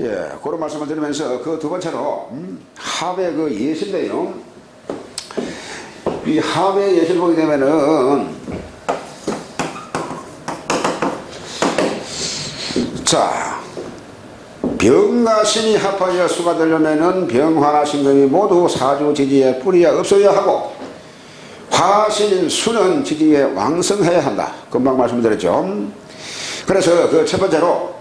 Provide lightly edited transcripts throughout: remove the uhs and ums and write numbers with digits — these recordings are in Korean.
예, 그런 말씀을 드리면서 그 두 번째로 합의 그 예시인데요. 이 합의 예시를 보게 되면은 자, 병과 신이 합하여 수가 되려면은 병화나 신금이 모두 사주 지지에 뿌리가 없어야 하고 화신 수는 지지에 왕성해야 한다. 금방 말씀드렸죠. 그래서 그 첫 번째로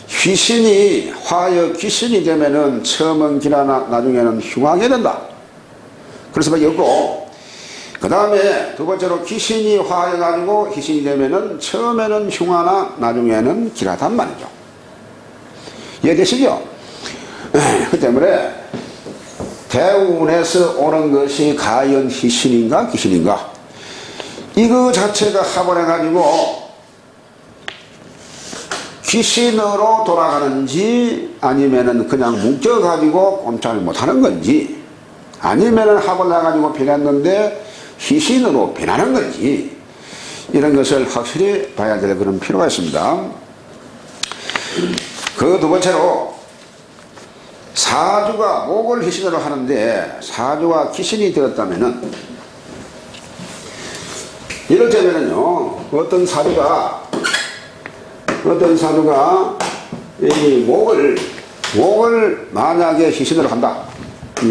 휘신이 화여 귀신이 되면은 처음은 기나나 나중에는 흉하게 된다. 그래서 막 엮고 그 다음에 두 번째로 귀신이 화여 가지고 휘신이 되면은 처음에는 흉하나 나중에는 길하단 말이죠. 이해되시죠? 그 때문에 대운에서 오는 것이 과연 휘신인가 귀신인가 이거 자체가 합을 해가지고 귀신으로 돌아가는지 아니면은 그냥 묶여가지고 꼼짝을 못하는 건지 아니면은 합을 해가지고 변했는데 휘신으로 변하는 건지 이런 것을 확실히 봐야 될 그런 필요가 있습니다. 그 두 번째로 사주가 목을 휘신으로 하는데 사주가 귀신이 되었다면은 이를테면은요 어떤 사주가 이 목을 만약에 휘신으로 한다. 이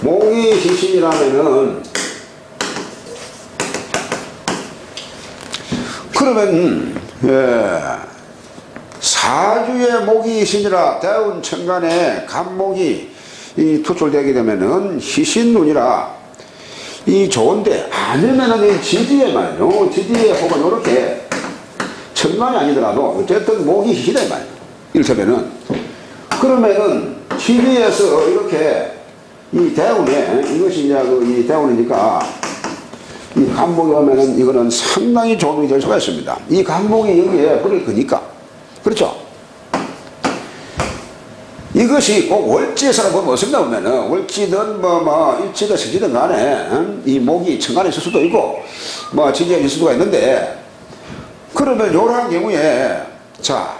목이 휘신이라면은 그러면 사주의 목이 휘신이라 대운 천간에 간목이 투출되게 되면은 휘신운이라 이 좋은데 아니면은 이 지지에 말이요. 지지에 혹은 이렇게 천간이 아니더라도 어쨌든 목이 휘시다 이 말이에요. 이를테면은 그러면은 지지에서 이렇게 이 대운에 이것이 이제 이 대운이니까 이 간목이 오면은 이거는 상당히 좋은 운이 될 수가 있습니다. 이 간목이 여기에 뿌릴 거니까 그렇죠? 이것이 꼭 월지에서는 보면 없습니다. 보면은 월지든 일지든 서지든 간에 이 목이 천간에 있을 수도 있고 지지에 있을 수가 있는데 그러면 요런 경우에 자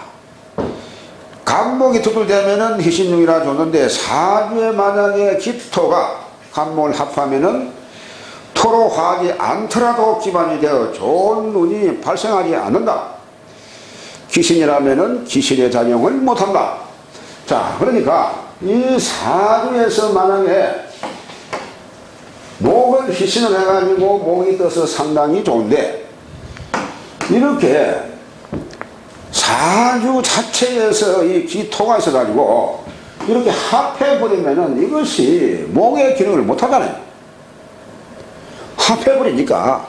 간목이 투출되면은 휘신용이라 줬는데 사주에 만약에 기토가 간목을 합하면은 토로 화하지 않더라도 기반이 되어 좋은 운이 발생하지 않는다. 귀신이라면은 귀신의 작용을 못한다. 자, 그러니까 이 사주에서 만약에 목을 휘신을 해가지고 목이 떠서 상당히 좋은데 이렇게 사주 자체에서 이 기토가 있어가지고 이렇게 합해버리면은 이것이 목의 기능을 못하잖아요. 합해버리니까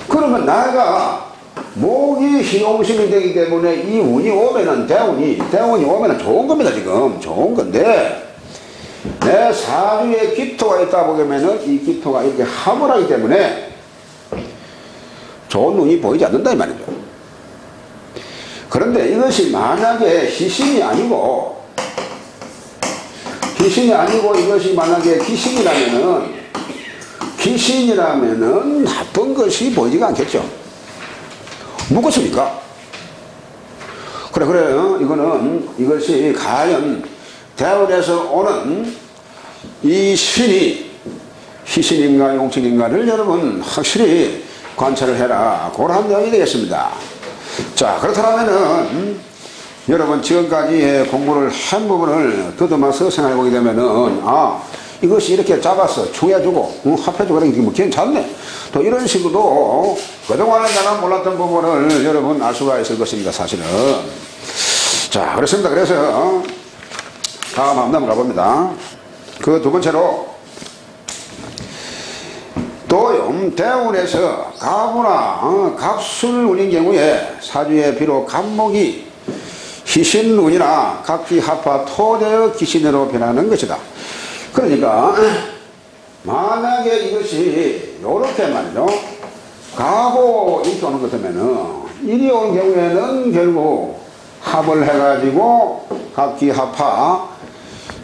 그러면 내가 목이 희용신이 되기 때문에 이 운이 오면은 대운이 오면은 좋은 겁니다. 지금 좋은 건데 내 사주에 기토가 있다 보면은 이 기토가 이렇게 합을 하기 때문에 좋은 운이 보이지 않는다 이 말이죠. 그런데 이것이 만약에 희신이 아니고 이것이 만약에 귀신이라면은 나쁜 것이 보이지가 않겠죠. 묻겠습니까? 그래요. 이것이 과연 대운에서 오는 이 신이 희신인가 용신인가를 여러분 확실히 관찰을 해라. 그런 내용이 되겠습니다. 자, 그렇다면은 여러분 지금까지 공부를 한 부분을 더듬어서 생각해 보게 되면은 이것이 이렇게 잡아서 중해주고 합해주고 그러는 게 뭐 괜찮네. 또 이런 식으로 그동안에 내가 몰랐던 부분을 여러분 알 수가 있을 것입니다. 사실은. 자, 그렇습니다. 그래서 다음 한번 넘어가 봅니다. 그 두 번째로 또요 대운에서 가부나 갑술 운인 경우에 사주에 비록 간목이 희신운이나 각기 합하 토되어 기신으로 변하는 것이다. 그러니까 만약에 이것이 요렇게 말이죠. 가고 이렇게 오는 것 같으면은 이리 온 경우에는 결국 합을 해가지고 각기 합하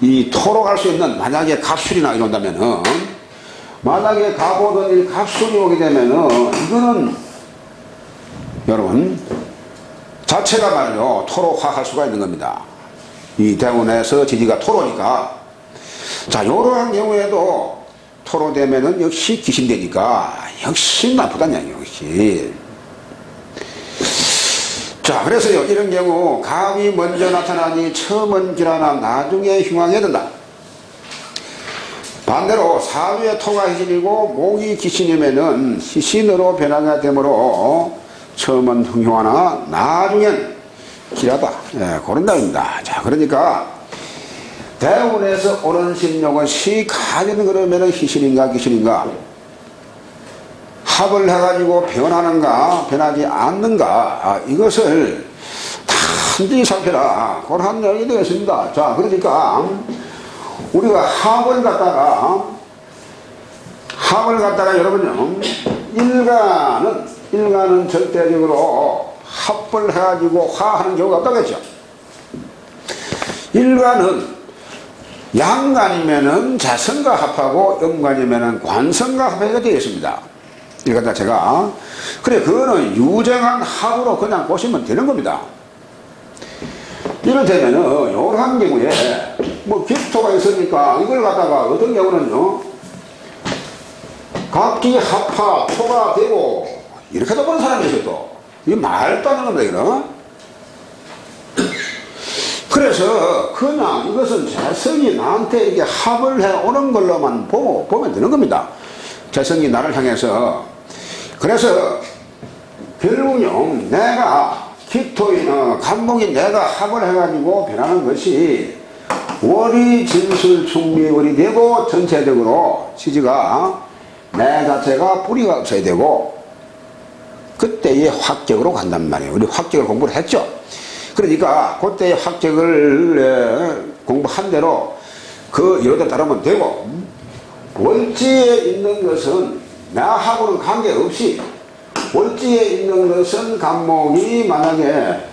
이 토로 갈 수 있는 만약에 갑술이나 이런다면은 만약에 가보던 일 갑술이 오게 되면은 이거는 여러분 자체가 말이죠. 토로 화할 수가 있는 겁니다. 이 대운에서 지지가 토로니까. 자, 이러한 경우에도 토로 되면은 역시 귀신되니까 역시 나쁘다냐, 역시. 자, 그래서요, 이런 경우 갑이 먼저 나타나니 처음은 기라나 나중에 흉하게 된다. 반대로 사주의 토가 희신이고 목이 귀신이면은 희신으로 변하게 되므로 처음은 흉하나 나중엔 기라다. 예, 그런 답입니다. 자, 그러니까 대운에서 오는 신용은 시가전 그러면은 희신인가 귀신인가 합을 해가지고 변하는가 변하지 않는가 이것을 단지 살펴라. 그런 내용이 되겠습니다. 자, 그러니까 우리가 합을 갖다가 여러분요, 일간은 절대적으로 합을 해가지고 화하는 경우가 없다겠죠. 일간은 양간이면은 자성과 합하고 음간이면은 관성과 합하게 되어 있습니다. 일간 자체가. 그래, 그거는 유정한 합으로 그냥 보시면 되는 겁니다. 이를테면은, 요런 경우에, 뭐, 기토가 있으니까, 이걸 갖다가 어떤 경우는요, 각기 합하, 토가 되고, 이렇게도 보는 사람이 있어요, 또. 이게 말도 안 되는 겁니다, 이거. 그래서, 그냥 이것은 재성이 나한테 이게 합을 해 오는 걸로만 보면 되는 겁니다. 재성이 나를 향해서. 그래서, 결국요, 내가, 기토인, 간목이 내가 합을 해가지고 변하는 것이 월이 진술 충미월이 되고 전체적으로 지지가 내 자체가 뿌리가 없어야 되고 그때의 확격으로 간단 말이에요. 우리 확격을 공부를 했죠. 그러니까 그때의 확격을 공부한 대로 그 여러 따르면 되고 월지에 있는 것은 나하고는 관계없이 월지에 있는 것은 간목이 만약에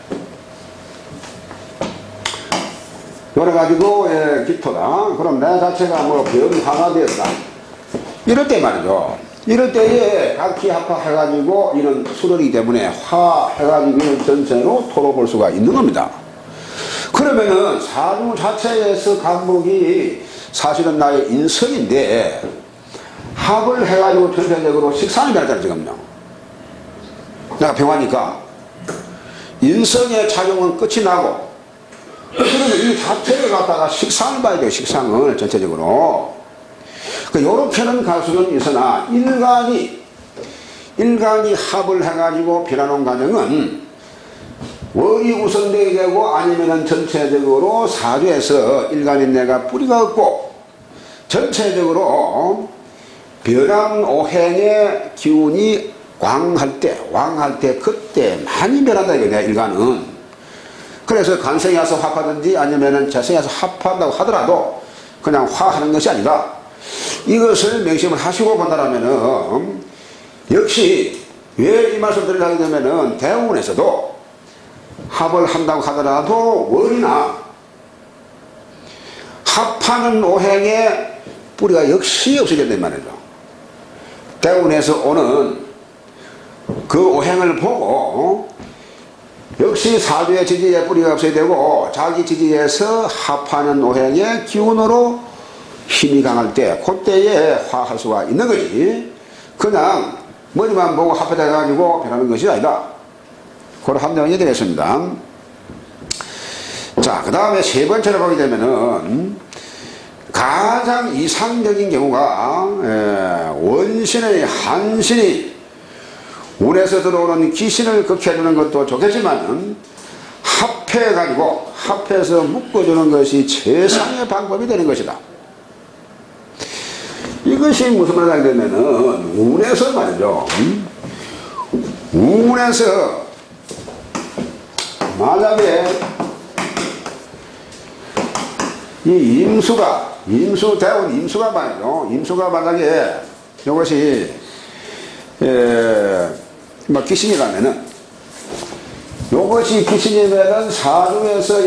여러가지고 기토다. 그럼 내 자체가 뭐 변화가 되었다. 이럴 때 말이죠. 이럴 때에 각기 합화해가지고 이런 수월이기 때문에 화해가지고 전체로 토로 볼 수가 있는 겁니다. 그러면은 사주 자체에서 간목이 사실은 나의 인성인데 합을 해가지고 전체적으로 식상이 되잖아요, 지금요. 내가 병하니까 인성의 작용은 끝이 나고 그러면 이 자체를 갖다가 식상을 봐야 돼요. 식상을 전체적으로. 요렇게는 갈 수는 있으나 일간이 합을 해가지고 변하는 과정은 월이 우선되게 되고 아니면은 전체적으로 사주에서 일간인 내가 뿌리가 없고 전체적으로 변함 오행의 기운이 왕할 때 그때 많이 변한다 이거냐 일간은. 그래서 간성이 와서 합하든지 아니면은 재성이 와서 합한다고 하더라도 그냥 화하는 것이 아니라 이것을 명심을 하시고 본다라면은 역시 왜 이 말씀 드리려고 하면은 대운에서도 합을 한다고 하더라도 월이나 합하는 오행의 뿌리가 역시 없어야 된단 말이죠. 대운에서 오는 그 오행을 보고 역시 사주의 지지에 뿌리가 없어야 되고 자기 지지에서 합하는 오행의 기운으로 힘이 강할 때 그때에 화할 수가 있는 거지. 그냥 머리만 보고 합해가지고 변하는 것이 아니라 그런 함정이 되겠습니다. 자, 그 다음에 세 번째로 보게 되면은 가장 이상적인 경우가 원신의 한신이 운에서 들어오는 귀신을 극해주는 것도 좋겠지만 합해가지고 합해서 묶어주는 것이 최상의 방법이 되는 것이다. 이것이 무슨 말이냐 되면은 운에서 말이죠. 운에서 만약에 이 대운 임수가 말이죠. 임수가 만약에 이것이 귀신이라면은 요것이 귀신이면은 사주에서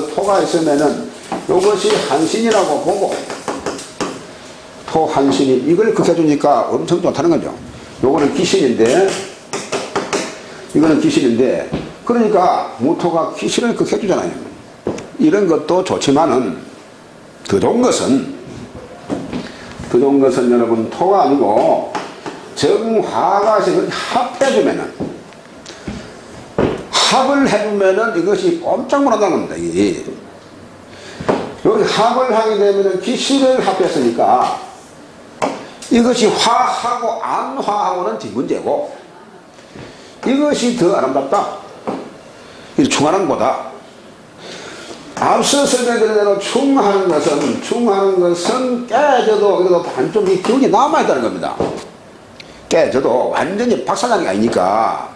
토가 있으면은 요것이 한신이라고 보고 토 한신이 이걸 극해주니까 엄청 좋다는 거죠. 요거는 귀신인데 이거는 기신인데, 그러니까 무토가 기신을 극해주잖아요. 이런 것도 좋지만은 더 좋은 것은 여러분 토가 아니고 정화가 합해주면은, 합을 해주면은 이것이 꼼짝 못한다는 겁니다. 이게. 여기 합을 하게 되면은 기신을 합했으니까 이것이 화하고 안 화하고는 뒷문제고, 이것이 더 아름답다. 이 충하는보다. 앞서 설명드린 대로 충하는 것은 깨져도 그래도 반쪽이 기운이 남아있다는 겁니다. 깨져도 완전히 박살나는 게 아니니까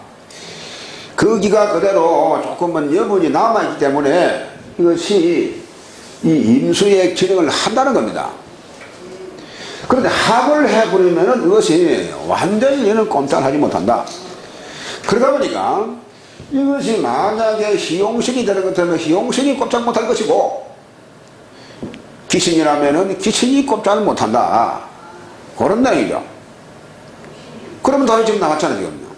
그 기가 그대로 조금은 여분이 남아있기 때문에 이것이 이 임수의 기능을 한다는 겁니다. 그런데 합을 해버리면 이것이 완전히 얘는 꼼짝하지 못한다. 그러다 보니까 이것이 만약에 희용식이 되는 것 같으면 희용식이 꼼짝 못할 것이고, 기신이라면은 기신이 꼼짝을 못한다. 그런 내용이죠. 그러면 답이 지금 나왔잖아요, 지금.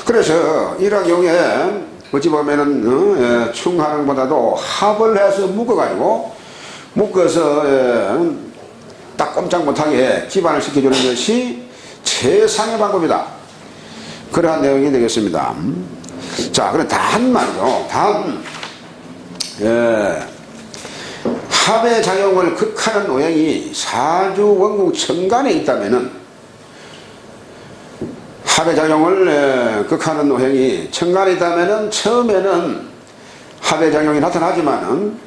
그래서 이런 경우에 어찌 보면은 충하는보다도 합을 해서 묶어서 딱 꼼짝 못하게 기반을 시켜주는 것이 최상의 방법이다. 그러한 내용이 되겠습니다. 자, 그럼 다음 말이요. 합의 작용을 극하는 오행이 사주 원국 천간에 있다면은, 합의 작용을 극하는 오행이 천간에 있다면은 처음에는 합의 작용이 나타나지만은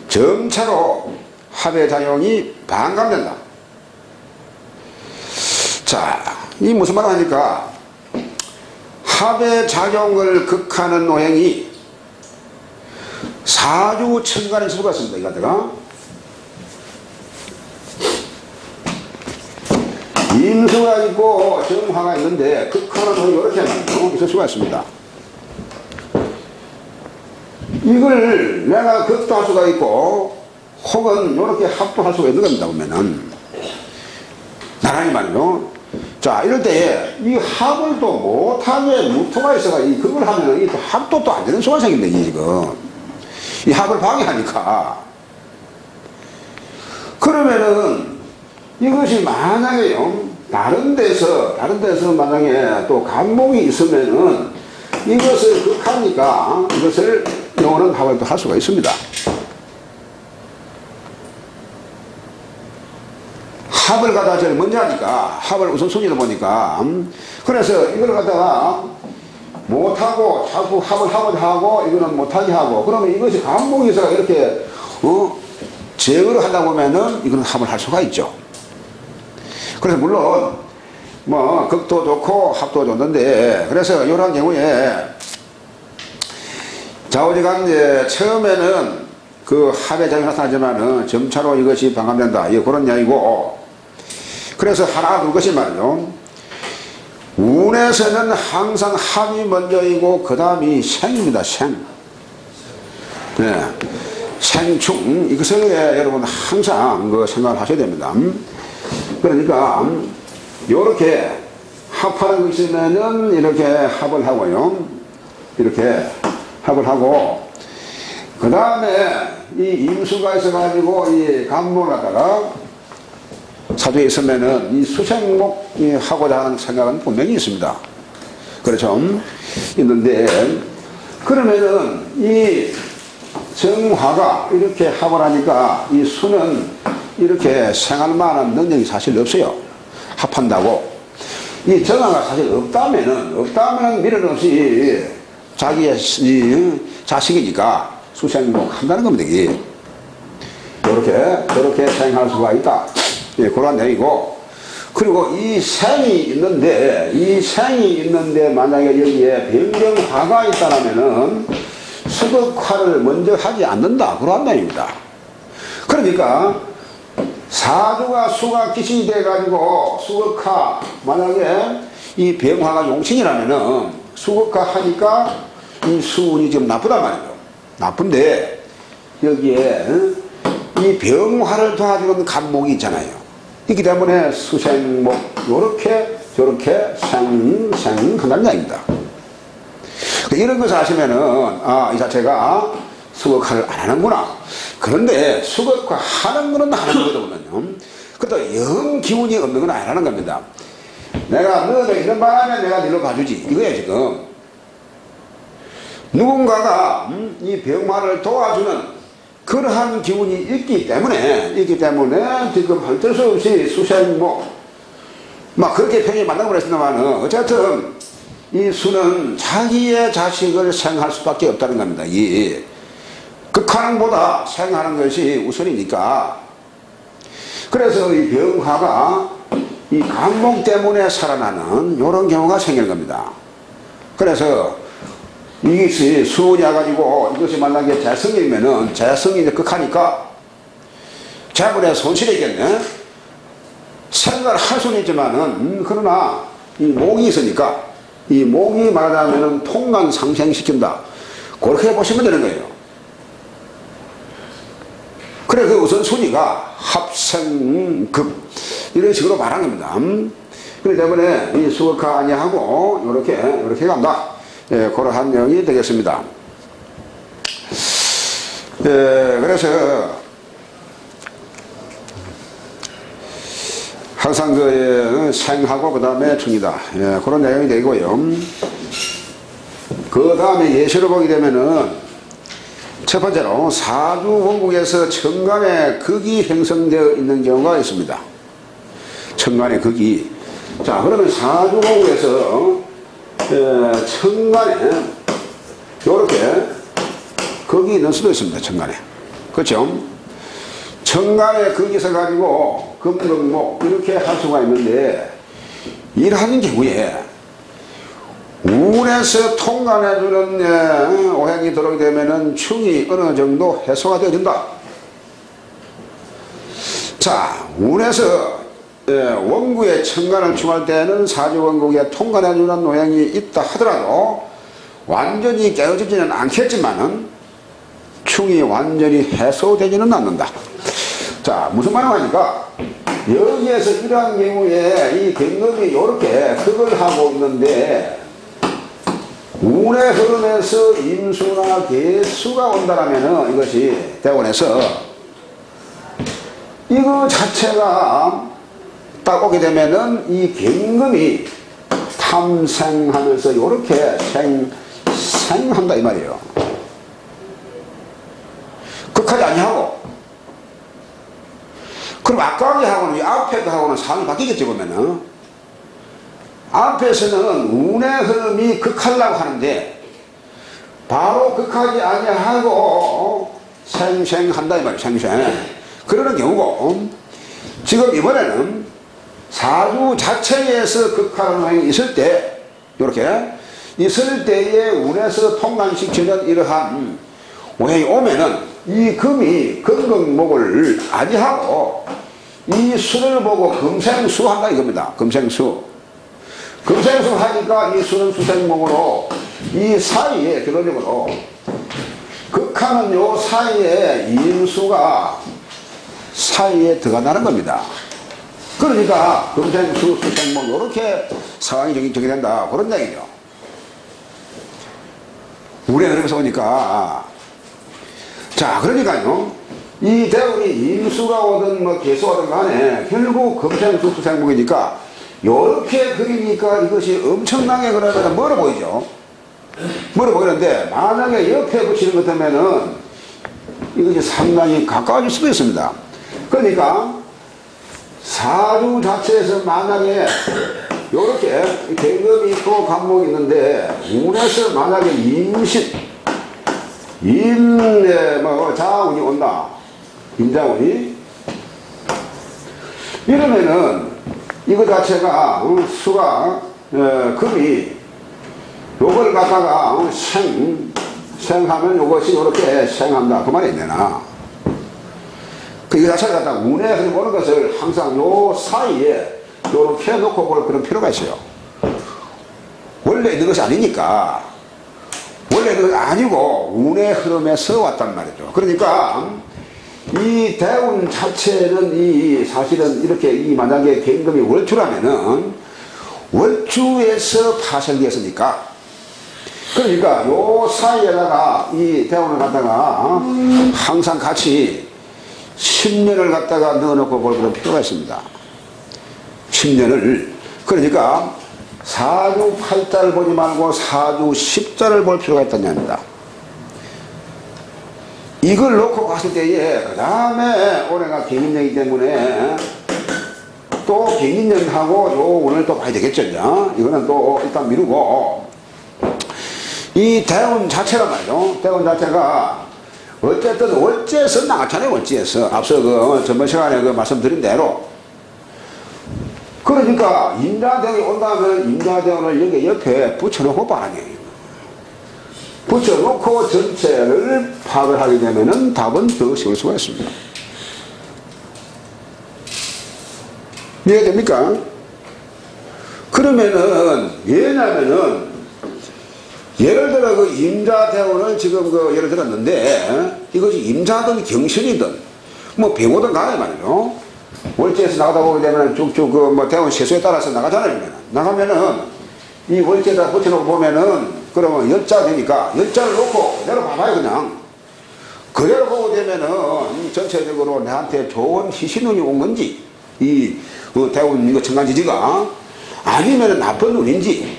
점차로 합의 작용이 반감된다. 자, 이 무슨 말을 하니까, 합의 작용을 극하는 오행이 사주 천간에 있을 것 같습니다. 이 갖다가 임수가 있고 정화가 있는데 극하는 오행이 이렇게 있을 수가 있습니다. 이걸 내가 극도 할 수가 있고 혹은 이렇게 합도 할 수가 있는 겁니다. 보면은 나란히 말이죠. 자, 이럴 때에 이 합을 또 못하게 무토가 있어가 그걸 하면 이 합도 또 안 되는 수가 생긴다, 지금. 이 합을 방해하니까. 그러면은 이것이 만약에요, 다른 데서 만약에 또 간목이 있으면은 이것을 극하니까 이것을 영어는 합을 또 할 수가 있습니다. 합을 갖다가 제일 먼저 하니까, 합을 우선순위로 보니까, 그래서 이걸 갖다가 못하고 자꾸 합을 하고자 하고 이거는 못하게 하고, 그러면 이것이 간목에서 이렇게 제어를 하다 보면은 이거는 합을 할 수가 있죠. 그래서 물론 뭐 극도 좋고 합도 좋는데, 그래서 이런 경우에 좌우지간 처음에는 그 합의 작용이 나타나지만은 점차로 이것이 반감된다. 이게 그런 이야기고, 그래서 하나 둘 것이 말이죠. 운에서는 항상 합이 먼저이고 그 다음이 생입니다. 생. 네. 생충. 이것을 여러분 항상 생각을 하셔야 됩니다. 그러니까 요렇게 합하는 거 있으면은 이렇게 합을 하고요. 이렇게 합을 하고, 그 다음에 이 임수가 있어가지고 이 간목을 갖다가 사주에 있으면은 이 수생목 하고자 하는 생각은 분명히 있습니다. 그렇죠? 있는데, 그러면은 이 정화가 이렇게 합을 하니까 이 수는 이렇게 생할 만한 능력이 사실 없어요. 합한다고. 이 정화가 사실 없다면은 미련 없이 자기의 자식이니까 수생목 한다는 겁니다. 저렇게 생할 수가 있다. 예, 그런 내용이고, 그리고 이 생이 있는데 만약에 여기에 변경화가 있다면은 수극화를 먼저 하지 않는다. 그런 내용입니다. 그러니까 사주가 수가 기신이 돼가지고 수극화, 만약에 이 병화가 용신이라면은 수극화 하니까 이 수운이 지금 나쁘단 말이죠. 나쁜데 여기에 이 병화를 도와주는 간목이 있잖아요. 있기 때문에 수생목 요렇게 저렇게 생한다는 이야기입니다. 이런 것을 아시면은, 아, 이 자체가 수극화를 안 하는구나. 그런데 수극화 하는 거는 하는 거거든요. 그것도 영 기운이 없는 건 아니라는 겁니다. 내가 너도 이런 바람에 내가 너를 봐주지. 이거야, 지금. 누군가가 이 병화를 도와주는 그러한 기운이 있기 때문에 지금 어쩔 수 없이 수생목, 막 그렇게 표현이 맞다고 그랬습니다만, 어쨌든 이 수는 자기의 자식을 생할 수밖에 없다는 겁니다. 이 극하는 보다 생하는 것이 우선이니까. 그래서 이 병화가 이 간목 때문에 살아나는 이런 경우가 생기는 겁니다. 그래서 이것이 수운이 와가지고 이것이 만약에 재성이면은 재성이 이제 극하니까 재물에 손실이 있겠네. 생각을 할 수는 있지만은 그러나 이 목이 있으니까 이 목이 말하자면은 통간 상생시킨다. 그렇게 보시면 되는 거예요. 그래 그 우선 순위가 합생극 이런 식으로 말하는 겁니다. 그렇기 때문에 이 수극화 아니하고 이렇게 간다. 예, 그러한 내용이 되겠습니다. 예, 그래서 항상 그 생하고 그 다음에 충이다. 예, 그런 내용이 되고요. 그 다음에 예시를 보게 되면은 첫 번째로 사주 원국에서 천간에 극이 형성되어 있는 경우가 있습니다. 천간에 극이. 자, 그러면 사주 원국에서 천간에 요렇게 극이 있는 수도 있습니다. 천간에. 그렇죠? 천간에 극이 있어가지고 금금목 이렇게 할 수가 있는데, 이러한 경우에 운에서 통관해주는 오행이 들어오게 되면은 충이 어느 정도 해소가 되어진다. 자, 운에서 원구에 천간을 충할 때는 사주 원국에 통관해주는 오행이 있다 하더라도 완전히 깨어지지는 않겠지만은 충이 완전히 해소되지는 않는다. 자, 무슨 말을 하니까 여기에서 이러한 경우에 이 경금이 이렇게 극을 하고 있는데 운의 흐름에서 임수나 개수가 온다라면은 이것이 대원에서 이거 자체가 딱 오게 되면은 이 경금이 탐생하면서 이렇게 생한다 이 말이에요. 극하지 아니하고. 그럼 아까 하고는 이 앞에 하고는 상황이 바뀌겠지 보면은. 앞에서는 운의 흐름이 극하려고 하는데 바로 극하지 아니하고 생생한다 이 말이에요. 생생. 그러는 경우고, 지금 이번에는 사주 자체에서 극하는 행위 있을 때, 이렇게 있을 때에 운에서 통관시키는 이러한 오행이 오면은 이 금이 금극목을 아니하고 이 수를 보고 금생수한다 이겁니다. 금생수. 금생수 하니까 이 수는 수생목으로 이 사이에 기본적으로 극하는 요 사이에 임수가 사이에 들어간다는 겁니다. 그러니까 금생수 수생목 이렇게 상황이 정해된다 그런 얘기죠. 우리가 그러면서 보니까 자, 그러니까요 이 대운이 임수가 오든 뭐 개수가 오든 간에 결국 금생수 수생목이니까 요렇게 그리니까 이것이 엄청나게 그러면 멀어 보이죠. 멀어 보이는데 만약에 옆에 붙이는 것 같으면은 이것이 상당히 가까워질 수도 있습니다. 그러니까 사주 자체에서 만약에 요렇게 경금이 있고 간목이 있는데 운에서 만약에 뭐 자운이 온다. 임자운이 이러면은 이거 자체가 수가 금이 요걸 갖다가 생하면 요것이 이렇게 생한다 그 말이 있네나. 그 이거 자체를 갖다가 운에 흐름 오는 것을 항상 요 사이에 요렇게 놓고 볼 그런 필요가 있어요. 원래 있는 것이 아니니까. 원래 있는 것이 아니고 운의 흐름에서 왔단 말이죠. 그러니까 이 대운 자체는 사실은 이렇게 만약에 경금이 월주라면은 월주에서 파생되었으니까 그러니까 요 사이에다가 이 대원을 갖다가 항상 같이 10년을 갖다가 넣어놓고 볼 그런 필요가 있습니다. 10년을. 그러니까 사주 8자를 보지 말고 사주 10자를 볼 필요가 있다는 얘기입니다. 이걸 놓고 갔을 때에 그 다음에 올해가 경인년이기 때문에 또 경인년하고 요 운을 또 봐야 되겠죠. 이거는 또 일단 미루고 이 대운 자체가 말이죠. 대운 자체가 어쨌든 월지에서 나갔잖아요. 월지에서 앞서 그 전번 시간에 그 말씀드린 대로. 그러니까 임자대운이 온다면 임자대운을 여기 옆에 붙여놓고 봐. 붙여놓고 전체를 파악을 하게 되면은 답은 더 쉬울 수가 있습니다. 이해가 됩니까? 그러면은, 왜냐면은, 예를 들어 그 임자대운을 지금 그 예를 들었는데, 이것이 임자든 경신이든, 뭐 병호든 간에 말이죠. 월지에서 나가다 보게 되면 쭉쭉 그 뭐 대운 세수에 따라서 나가잖아요. 나가면은, 이 월지에다 붙여놓고 보면은, 그러면 열자 되니까 열자를 놓고 그대로 봐봐요. 그냥 그대로 보고 되면은 전체적으로 내한테 좋은 희신운이 온 건지 이 대운 이거 천간지지가 아니면은 나쁜 운인지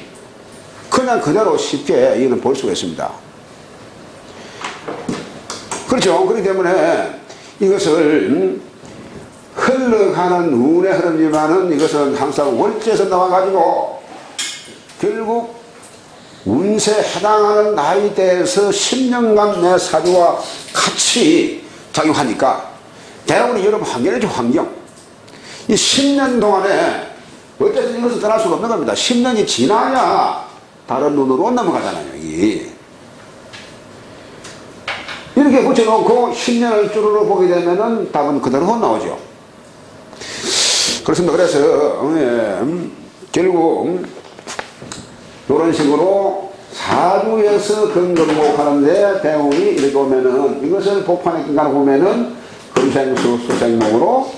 그냥 그대로 쉽게 이거는 볼 수가 있습니다. 그렇죠. 그렇기 때문에 이것을 흘러가는 운의 흐름이지만은 이것은 항상 월지에서 나와가지고 결국 운세에 해당하는 나이대에서 10년간 내 사주와 같이 작용하니까 대운이 여러분 환경이죠. 환경. 이 10년 동안에 어쨌든 이것을 떠날 수가 없는 겁니다. 10년이 지나야 다른 눈으로 넘어가잖아요. 이렇게 붙여놓고 10년을 쭈루루 보게 되면은 답은 그대로 나오죠. 그렇습니다. 그래서 결국 이런 식으로 사주에서 근근목하는데 대운이 이렇게 오면은 이것을 복판에 낀가를 보면은 금생수 수생목으로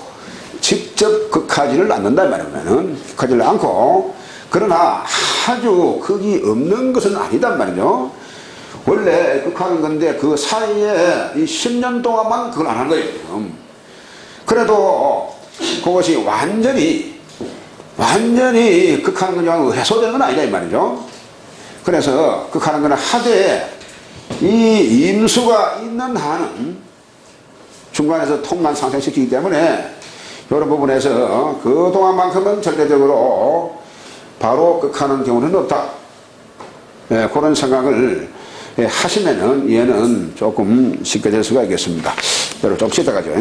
직접 극하지를 않는다 말이면은 극하지를 않고 그러나 아주 극이 없는 것은 아니단 말이죠. 원래 극하는 건데 그 사이에 이 10년 동안만 그걸 안 하는 거예요. 그래도 그것이 완전히 극하는 건 아니고 해소되는 건 아니다 이 말이죠. 그래서 극하는 건 하되 이 임수가 있는 한은 중간에서 통만 상생시키기 때문에 이런 부분에서 그동안만큼은 절대적으로 바로 극하는 경우는 없다. 그런 생각을 하시면은 얘는 조금 쉽게 될 수가 있겠습니다. 여러분 좀 쉬다가죠.